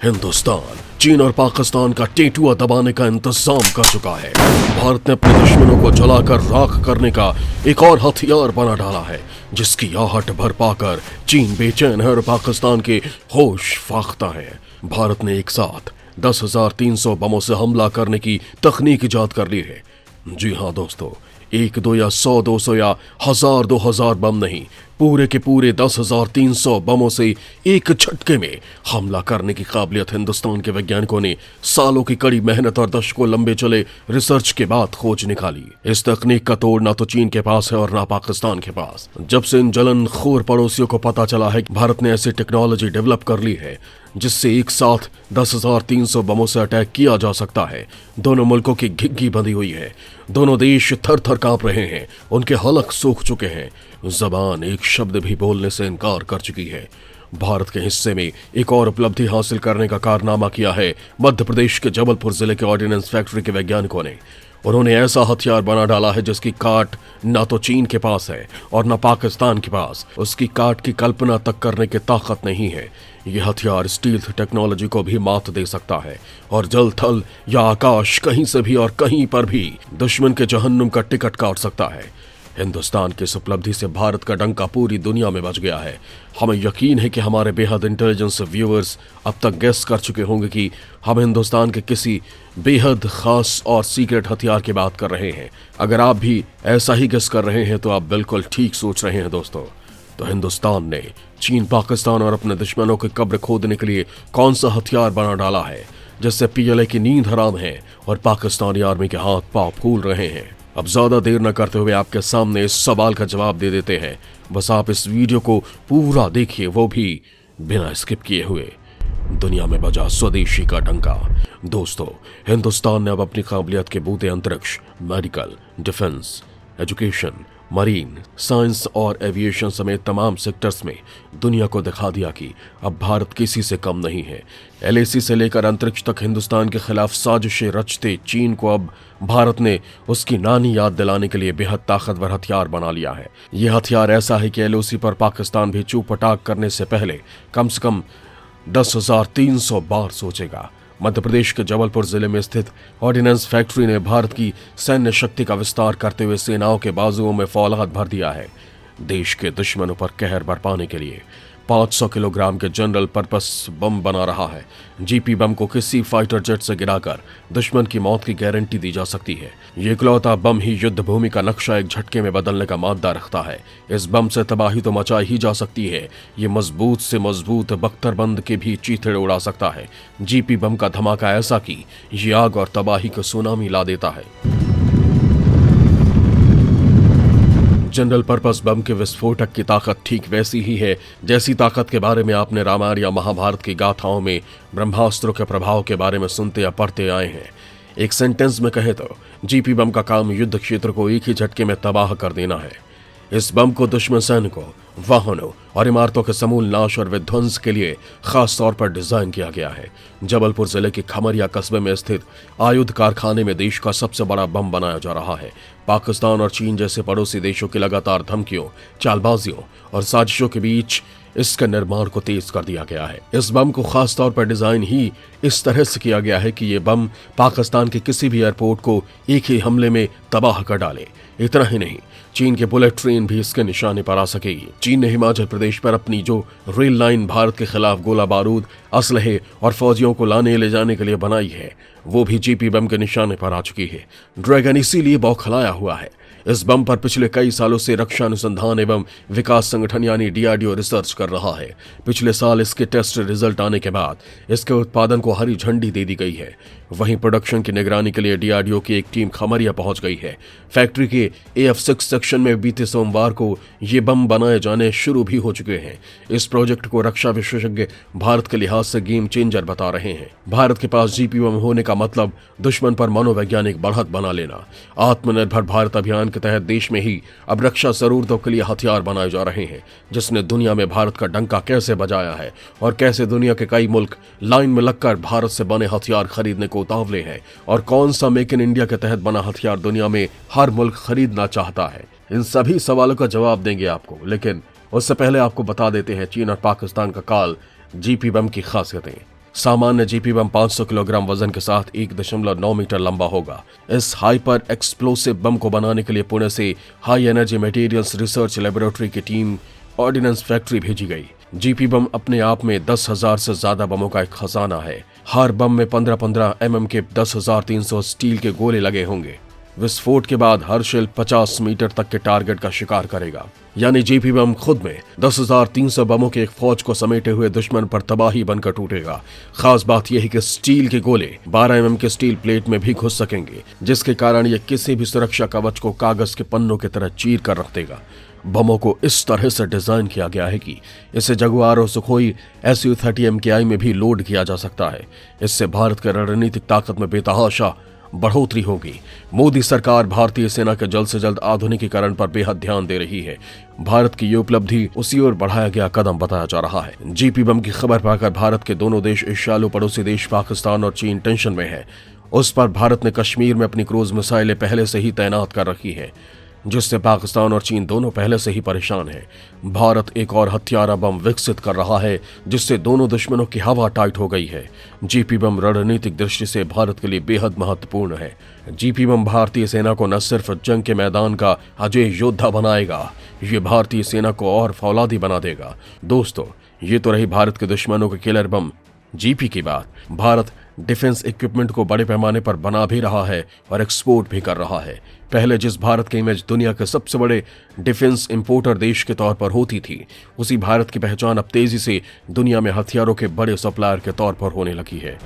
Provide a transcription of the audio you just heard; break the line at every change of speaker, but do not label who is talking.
हिंदुस्तान चीन और पाकिस्तान का टेटुआ दबाने का इंतजाम कर चुका है। भारत ने अपने दुश्मनों को जलाकर राख करने का एक और हथियार बना डाला है, जिसकी आहट भर पाकर चीन बेचैन है और पाकिस्तान के होश फाख्ता है। भारत ने एक साथ 10,300 बमों से हमला करने की तकनीक इजाद कर ली है। जी हाँ दोस्तों, 1, 2 या 100, 200 या 1000, 2000 बम नहीं, पूरे के पूरे 10,300 बमों से एक झटके में हमला करने की काबिलियत हिंदुस्तान के वैज्ञानिकों ने सालों की कड़ी मेहनत और दशकों लंबे चले रिसर्च के बाद खोज निकाली। इस तकनीक का तोड़ ना तो चीन के पास है और ना पाकिस्तान के पास। जब से इन जलनखोर पड़ोसियों को पता चला है कि भारत ने ऐसी टेक्नोलॉजी डेवलप कर ली है जिससे एक साथ 10,300 बमों से अटैक किया जा सकता है, दोनों मुल्कों की घिग्गी बंधी हुई है। दोनों देश थर थर कांप रहे हैं, उनके हलक सूख चुके हैं, जबान एक शब्द भी बोलने से इनकार कर चुकी है। भारत के हिस्से में एक और उपलब्धि हासिल करने का कारनामा किया है मध्य प्रदेश के जबलपुर जिले के ऑर्डिनेंस फैक्ट्री के वैज्ञानिकों ने। उन्होंने ऐसा हथियार बना डाला है जिसकी काट ना तो चीन के पास है और ना पाकिस्तान के पास। उसकी काट की कल्पना तक करने की ताकत नहीं है। यह हथियार स्टील्थ टेक्नोलॉजी को भी मात दे सकता है और जल, थल या आकाश कहीं से भी और कहीं पर भी दुश्मन के जहन्नुम का टिकट काट सकता है। हिंदुस्तान की इस उपलब्धि से भारत का डंका पूरी दुनिया में बज गया है। हमें यकीन है कि हमारे बेहद इंटेलिजेंस व्यूअर्स अब तक गेस कर चुके होंगे कि हम हिंदुस्तान के किसी बेहद खास और सीक्रेट हथियार की बात कर रहे हैं। अगर आप भी ऐसा ही गेस कर रहे हैं तो आप बिल्कुल ठीक सोच रहे हैं दोस्तों। तो हिंदुस्तान ने चीन, पाकिस्तान और अपने दुश्मनों की कब्र खोदने के लिए कौन सा हथियार बना डाला है जिससे पीएलए की नींद हराम है और पाकिस्तानी आर्मी के हाथ पांव फूल रहे हैं। अब ज्यादा देर न करते हुए आपके सामने इस सवाल का जवाब दे देते हैं। बस आप इस वीडियो को पूरा देखिए, वो भी बिना स्किप किए हुए। दुनिया में बजा स्वदेशी का डंका। दोस्तों, हिंदुस्तान ने अब अपनी काबिलियत के बूते अंतरिक्ष, medical, defence, education, marine, science और एविएशन समेत तमाम सेक्टर्स में दुनिया को दिखा दिया कि अब भारत किसी से कम नहीं है। एलएसी से लेकर अंतरिक्ष तक हिंदुस्तान के खिलाफ साजिशें रचते चीन को अब भारत ने उसकी नानी याद दिलाने के लिए बेहद ताकतवर हथियार बना लिया है। यह हथियार ऐसा है कि एलओसी पर पाकिस्तान भी चूप पटाक करने से पहले कम से कम 10,300 बार सोचेगा। मध्य प्रदेश के जबलपुर जिले में स्थित ऑर्डिनेंस फैक्ट्री ने भारत की सैन्य शक्ति का विस्तार करते हुए सेनाओं के बाजुओं में फौलाद भर दिया है। देश के दुश्मनों पर कहर बरपाने के लिए 500 किलोग्राम के जनरल पर्पस बम बना रहा है। जीपी बम को किसी फाइटर जेट से गिराकर दुश्मन की मौत की गारंटी दी जा सकती है। ये इकलौता बम ही युद्ध भूमि का नक्शा एक झटके में बदलने का मादा रखता है। इस बम से तबाही तो मचाई ही जा सकती है, ये मजबूत से मजबूत बख्तरबंद के भी चीथड़े उड़ा सकता है। जीपी बम का धमाका ऐसा कि ये आग और तबाही को सुनामी ला देता है। जनरल पर्पस बम के विस्फोटक की ताकत ठीक वैसी ही है जैसी ताकत के बारे में आपने रामायण या महाभारत की गाथाओं में ब्रह्मास्त्रों के प्रभाव के बारे में सुनते या पढ़ते आए हैं। एक सेंटेंस में कहे तो जीपी बम का काम युद्ध क्षेत्र को एक ही झटके में तबाह कर देना है। इस बम को दुश्मन सैनिकों, वाहनों और इमारतों के समूल नाश और विध्वंस के लिए खास तौर पर डिजाइन किया गया है। जबलपुर जिले के खमरिया कस्बे में स्थित आयुध कारखाने में देश का सबसे बड़ा बम बनाया जा रहा है। पाकिस्तान और चीन जैसे पड़ोसी देशों की लगातार धमकियों, चालबाजियों और साजिशों के बीच इसके निर्माण को तेज कर दिया गया है। इस बम को खास तौर पर डिजाइन ही इस तरह से किया गया है कि ये बम पाकिस्तान के किसी भी एयरपोर्ट को एक ही हमले में तबाह कर डाले। इतना ही नहीं, चीन के बुलेट ट्रेन भी इसके निशाने पर आ सकेगी। चीन ने हिमाचल प्रदेश पर अपनी जो रेल लाइन भारत के खिलाफ गोला बारूद, असलहे और फौजियों को लाने ले जाने के लिए बनाई है, वो भी जीपी बम के निशाने पर आ चुकी है। ड्रैगन इसीलिए बौखलाया हुआ है। इस बम पर पिछले कई सालों से रक्षा अनुसंधान एवं विकास संगठन यानी डीआरडीओ रिसर्च कर रहा है। पिछले साल इसके टेस्ट रिजल्ट आने के बाद इसके उत्पादन को हरी झंडी दे दी गई है। वहीं प्रोडक्शन की निगरानी के लिए डीआरडीओ की एक टीम खमरिया पहुंच गई है। फैक्ट्री के AF6 सेक्शन में बीते सोमवार को ये बम बनाए जाने शुरू भी हो चुके हैं। इस प्रोजेक्ट को रक्षा विशेषज्ञ भारत के लिहाज से गेम चेंजर बता रहे हैं। भारत के पास जीपी बम होने का मतलब दुश्मन पर मनोवैज्ञानिक बढ़त बना लेना। आत्मनिर्भर भारत अभियान के तहत देश में ही अब रक्षा जरूरतों के लिए हथियार बनाए जा रहे हैं, जिसने दुनिया में भारत का डंका कैसे बजाया है और कैसे दुनिया के कई मुल्क लाइन में लगकर भारत से बने हथियार खरीदने को उतावले हैं और कौन सा मेक इन इंडिया के तहत बना हथियार दुनिया में हर मुल्क खरीदना चाहता है। इन सभी सवालों का जवाब देंगे आपको, लेकिन उससे पहले आपको बता देते हैं चीन और पाकिस्तान का काल जीपी बम की खासियतें। सामान्य जीपी बम 500 किलोग्राम वजन के साथ 1.9 मीटर लंबा होगा। इस हाइपर एक्सप्लोसिव बम को बनाने के लिए पुणे से high energy materials research laboratory की टीम ऑर्डिनेंस फैक्ट्री भेजी गई। जीपी बम अपने आप में 10,000 से ज्यादा बमों का एक खजाना है। हर बम में 15-15 mm के 10,300 स्टील के गोले लगे होंगे। विस्फोट के बाद हर शेल 50 मीटर तक के टारगेट का शिकार करेगा। यानी जीपी बम खुद में 10,300 बमों के एक फौज को समेटे हुए दुश्मन पर तबाही बनकर टूटेगा। खास बात यह है कि स्टील के गोले 12 mm के स्टील प्लेट में भी घुस सकेंगे, जिसके कारण यह किसी भी सुरक्षा कवच को कागज के पन्नों की तरह चीर कर रख देगा। बमों को इस तरह से डिजाइन किया गया है कि इसे जगुआर और सुखोई Su-30 MKI में भी लोड किया जा सकता है। इससे भारत की रणनीतिक ताकत में बेतहाशा बढ़ोतरी होगी। मोदी सरकार भारतीय सेना के जल्द से जल्द आधुनिकीकरण पर बेहद ध्यान दे रही है। भारत की ये उपलब्धि उसी ओर बढ़ाया गया कदम बताया जा रहा है। जीपी बम की खबर पाकर भारत के दोनों देश एशियालू पड़ोसी देश पाकिस्तान और चीन टेंशन में है। उस पर भारत ने कश्मीर में अपनी क्रूज मिसाइलें पहले से ही तैनात कर रखी है, जिससे पाकिस्तान और चीन दोनों पहले से ही परेशान हैं। भारत एक और हथियारा बम विकसित कर रहा है, जिससे दोनों दुश्मनों की हवा टाइट हो गई है। जीपी बम रणनीतिक दृष्टि से भारत के लिए बेहद महत्वपूर्ण है। जीपी बम भारतीय सेना को न सिर्फ जंग के मैदान का अजय योद्धा बनाएगा, ये भारतीय सेना को और फौलादी बना देगा। दोस्तों, ये तो रही भारत के दुश्मनों के किलर बम जीपी की बात। भारत डिफेंस इक्विपमेंट को बड़े पैमाने पर बना भी रहा है और एक्सपोर्ट भी कर रहा है। पहले जिस भारत की इमेज दुनिया के सबसे बड़े डिफेंस इंपोर्टर देश के तौर पर होती थी, उसी भारत की पहचान अब तेजी से दुनिया में हथियारों के बड़े सप्लायर के तौर पर होने लगी है।